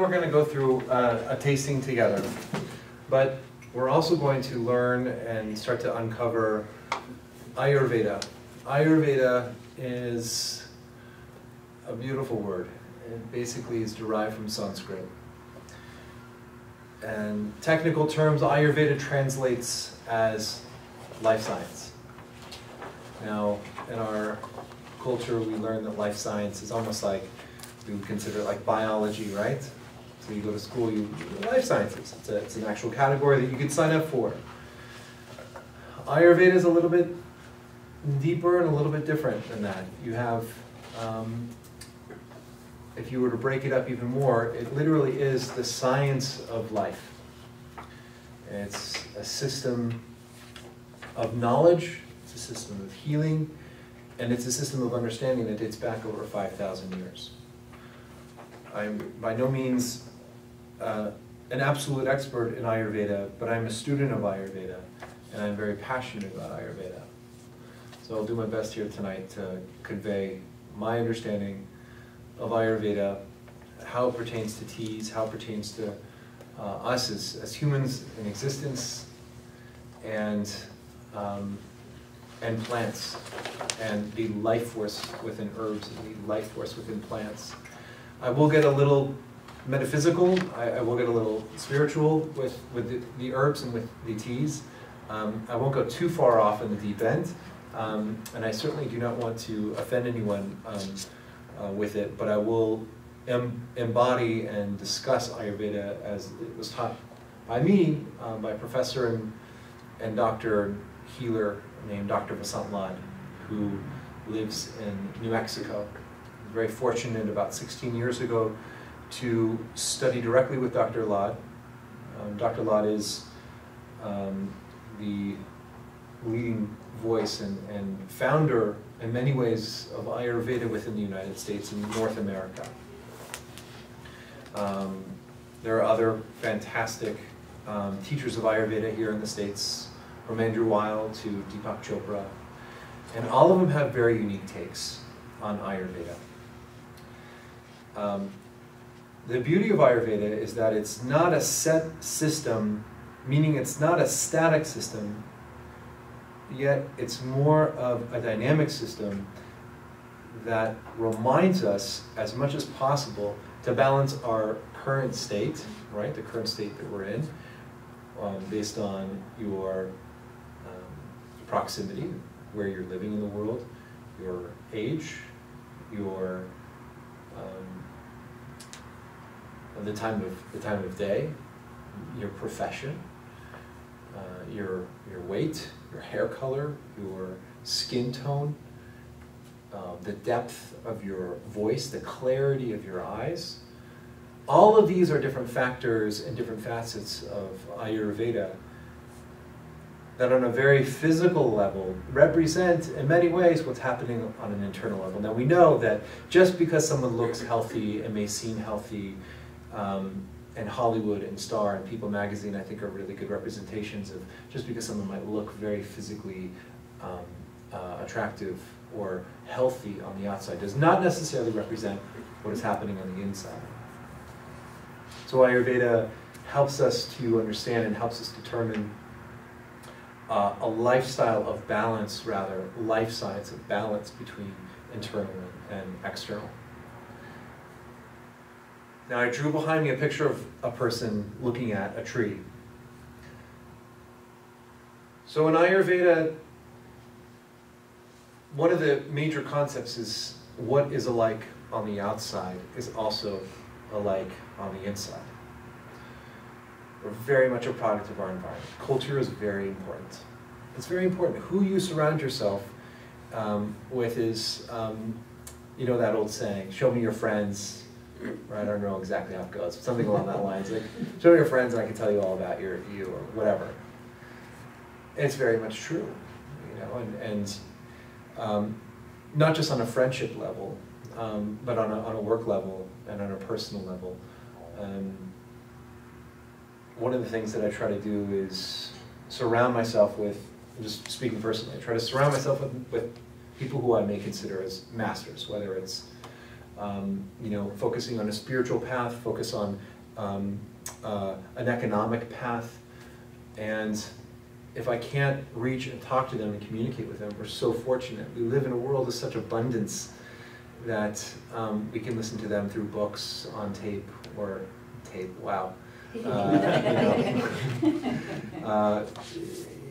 we're going to go through a tasting together, but we're also going to learn and start to uncover Ayurveda. Ayurveda is a beautiful word. It basically is derived from Sanskrit. And technical terms, Ayurveda translates as life science. Now, in our culture, we learn that life science is almost like, we would consider it like biology, right? So you go to school, life sciences. It's an actual category that you could sign up for. Ayurveda is a little bit deeper and a little bit different than that. You have, if you were to break it up even more, it literally is the science of life. It's a system of knowledge, it's a system of healing, and it's a system of understanding that dates back over 5,000 years. I'm by no means an absolute expert in Ayurveda, but I'm a student of Ayurveda, and I'm very passionate about Ayurveda. So I'll do my best here tonight to convey my understanding of Ayurveda, how it pertains to teas, how it pertains to us as humans in existence, and plants, and the life force within herbs, and the life force within plants. I will get a little metaphysical, I will get a little spiritual with the herbs and with the teas. I won't go too far off in the deep end, and I certainly do not want to offend anyone with it, but I will embody and discuss Ayurveda as it was taught by me, by a professor and doctor healer named Dr. Vasant Lad, who lives in New Mexico. I was very fortunate about 16 years ago to study directly with Dr. Lad. Dr. Lad is the leading voice and founder in many ways of Ayurveda within the United States and North America. There are other fantastic teachers of Ayurveda here in the States, from Andrew Weil to Deepak Chopra, and all of them have very unique takes on Ayurveda. The beauty of Ayurveda is that it's not a set system, meaning it's not a static system, yet it's more of a dynamic system that reminds us as much as possible to balance our current state, right, the current state that we're in, based on your proximity, where you're living in the world, your age, your the time of day, your profession, your weight, your hair color, your skin tone, the depth of your voice, the clarity of your eyes. All of these are different factors and different facets of Ayurveda that on a very physical level represent in many ways what's happening on an internal level. Now we know that just because someone looks healthy and may seem healthy, and Hollywood and Star and People magazine I think are really good representations of just because someone might look very physically attractive or healthy on the outside does not necessarily represent what is happening on the inside. So Ayurveda helps us to understand and helps us determine a lifestyle of balance, rather, life science of balance between internal and external. Now I drew behind me a picture of a person looking at a tree. So in Ayurveda, one of the major concepts is what is alike on the outside is also alike on the inside. We're very much a product of our environment. Culture is very important. It's very important. Who you surround yourself with is, you know that old saying, show me your friends, right? I don't know exactly how it goes, but something along that lines. Like, show me your friends and I can tell you all about you or whatever. It's very much true, you know, and not just on a friendship level, but on a work level and on a personal level. One of the things that I try to do is surround myself with, just speaking personally, I try to surround myself with people who I may consider as masters, whether it's you know, focusing on a spiritual path, focus on an economic path. And if I can't reach and talk to them and communicate with them, we're so fortunate. We live in a world of such abundance that we can listen to them through books, on tape, or tape, wow. You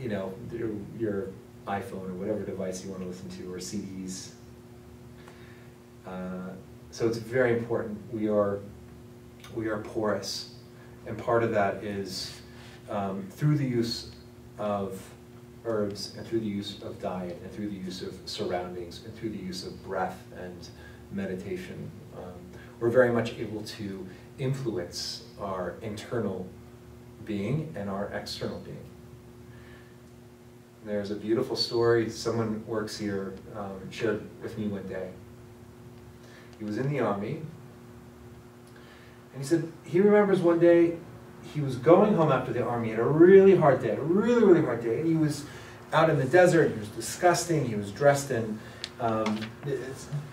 know, your iPhone or whatever device you want to listen to, or CDs. So it's very important. We are porous, and part of that is through the use of herbs, and through the use of diet, and through the use of surroundings, and through the use of breath and meditation. We're very much able to influence our internal being and our external being. There's a beautiful story someone works here shared with me one day. He was in the army, and he said he remembers one day he was going home after the army, had a really hard day, really hard day, and he was out in the desert. He was disgusting. He was dressed in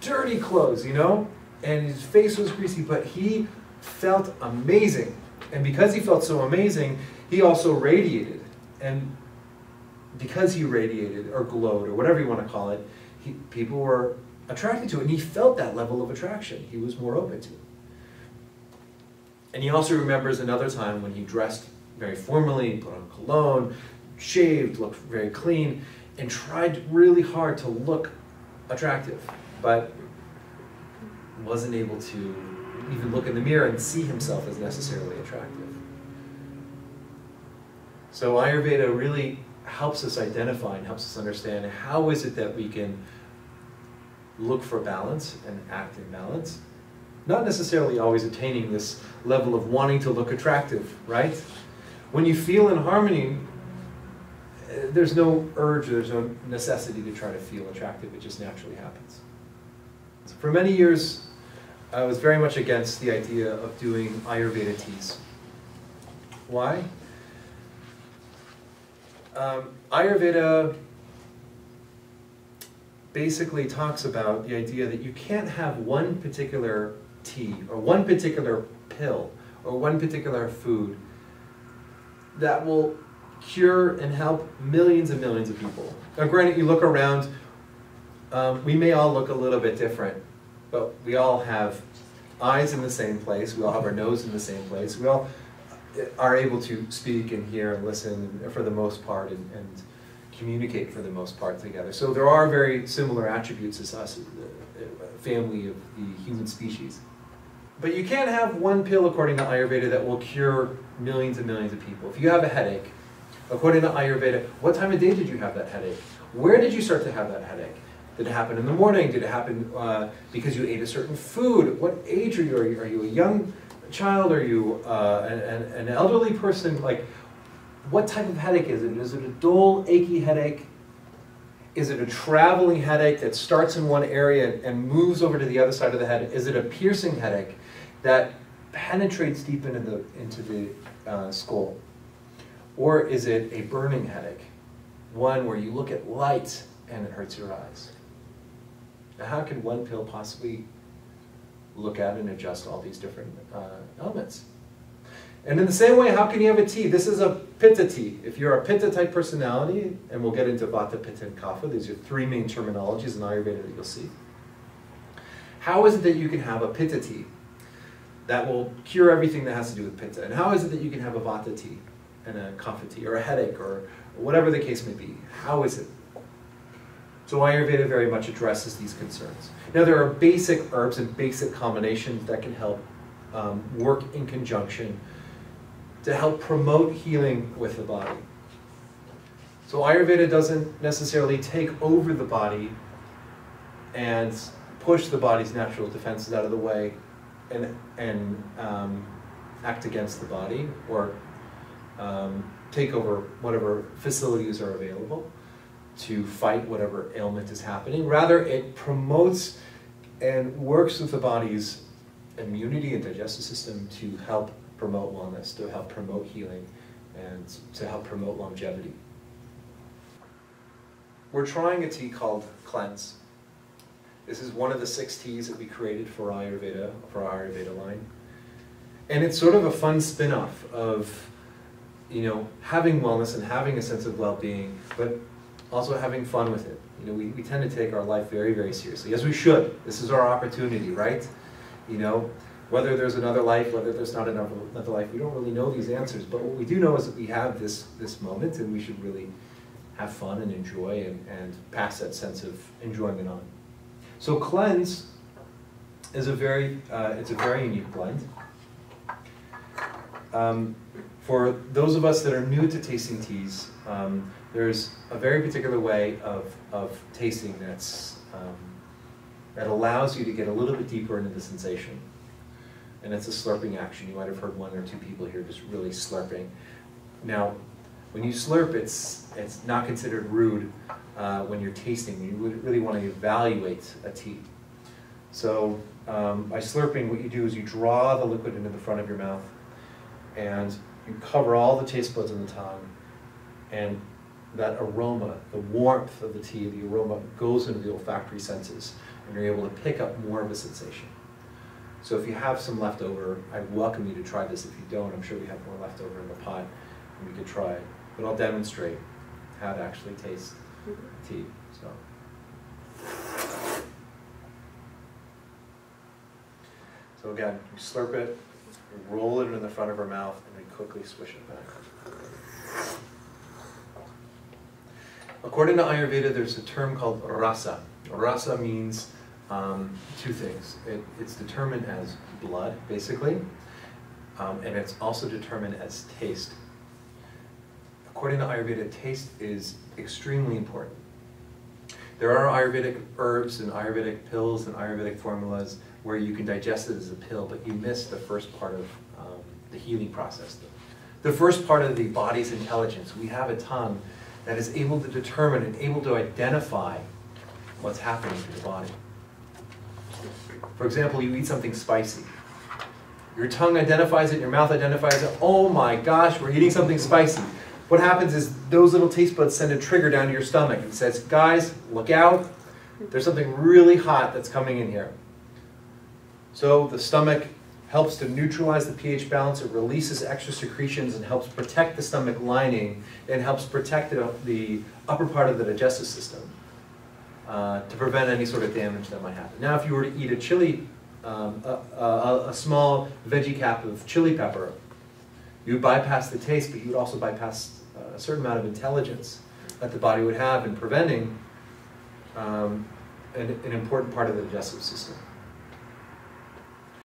dirty clothes, you know, and his face was greasy, but he felt amazing. And because he felt so amazing, he also radiated. And because he radiated or glowed or whatever you want to call it, people were attracted to it, and he felt that level of attraction. He was more open to it. And he also remembers another time when he dressed very formally, put on cologne, shaved, looked very clean, and tried really hard to look attractive, but wasn't able to even look in the mirror and see himself as necessarily attractive. So Ayurveda really helps us identify and helps us understand how is it that we can look for balance and act in balance. Not necessarily always attaining this level of wanting to look attractive, right? When you feel in harmony, there's no urge, there's no necessity to try to feel attractive. It just naturally happens. So for many years, I was very much against the idea of doing Ayurveda teas. Why? Ayurveda basically talks about the idea that you can't have one particular tea or one particular pill or one particular food that will cure and help millions and millions of people. Now granted, you look around, we may all look a little bit different, but we all have eyes in the same place, we all have our nose in the same place, we all are able to speak and hear and listen for the most part and communicate for the most part together. So there are very similar attributes as us, the family of the human species. But you can't have one pill, according to Ayurveda, that will cure millions and millions of people. If you have a headache, according to Ayurveda, what time of day did you have that headache? Where did you start to have that headache? Did it happen in the morning? Did it happen because you ate a certain food? What age are you? Are you a young child? Are you an elderly person? Like, what type of headache is it? Is it a dull, achy headache? Is it a traveling headache that starts in one area and moves over to the other side of the head? Is it a piercing headache that penetrates deep into the skull? Or is it a burning headache? One where you look at light and it hurts your eyes. Now, how can one pill possibly look at and adjust all these different elements? And in the same way, how can you have a tea? This is a Pitta tea. If you're a Pitta type personality, and we'll get into Vata, Pitta, and Kapha, these are three main terminologies in Ayurveda that you'll see. How is it that you can have a Pitta tea that will cure everything that has to do with Pitta? And how is it that you can have a Vata tea and a Kapha tea, or a headache, or whatever the case may be? How is it? So Ayurveda very much addresses these concerns. Now there are basic herbs and basic combinations that can help work in conjunction to help promote healing with the body. So Ayurveda doesn't necessarily take over the body and push the body's natural defenses out of the way and act against the body, or take over whatever facilities are available to fight whatever ailment is happening. Rather, it promotes and works with the body's immunity and digestive system to help promote wellness, to help promote healing, and to help promote longevity. We're trying a tea called Cleanse. This is one of the 6 teas that we created for Ayurveda, for our Ayurveda line. And it's sort of a fun spin-off of, you know, having wellness and having a sense of well-being, but also having fun with it. You know, we tend to take our life very, very seriously, as we should. This is our opportunity, right? You know, whether there's another life, whether there's not another life, we don't really know these answers. But what we do know is that we have this moment, and we should really have fun and enjoy and pass that sense of enjoyment on. So cleanse is it's a very unique blend. For those of us that are new to tasting teas, there's a very particular way of tasting that allows you to get a little bit deeper into the sensation. And it's a slurping action. You might have heard one or two people here just really slurping. Now, when you slurp, it's not considered rude when you're tasting. You would really want to evaluate a tea. So by slurping, what you do is you draw the liquid into the front of your mouth, and you cover all the taste buds in the tongue, and that aroma, the warmth of the tea, the aroma goes into the olfactory senses, and you're able to pick up more of a sensation. So if you have some left over, I welcome you to try this. If you don't, I'm sure we have more left over in the pot, and we could try it. But I'll demonstrate how to actually taste tea. So again, we slurp it, we roll it into the front of our mouth, and we quickly swish it back. According to Ayurveda, there's a term called rasa. Rasa means two things. It's determined as blood, basically, and it's also determined as taste. According to Ayurveda, taste is extremely important. There are Ayurvedic herbs and Ayurvedic pills and Ayurvedic formulas where you can digest it as a pill, but you miss the first part of the healing process. The first part of the body's intelligence. We have a tongue that is able to determine and able to identify what's happening to the body. For example, you eat something spicy. Your tongue identifies it, your mouth identifies it. Oh my gosh, we're eating something spicy. What happens is those little taste buds send a trigger down to your stomach. It says, guys, look out. There's something really hot that's coming in here. So the stomach helps to neutralize the pH balance. It releases extra secretions and helps protect the stomach lining and helps protect the upper part of the digestive system to prevent any sort of damage that might happen. Now, if you were to eat a chili, a small veggie cap of chili pepper, you would bypass the taste, but you would also bypass a certain amount of intelligence that the body would have in preventing an important part of the digestive system.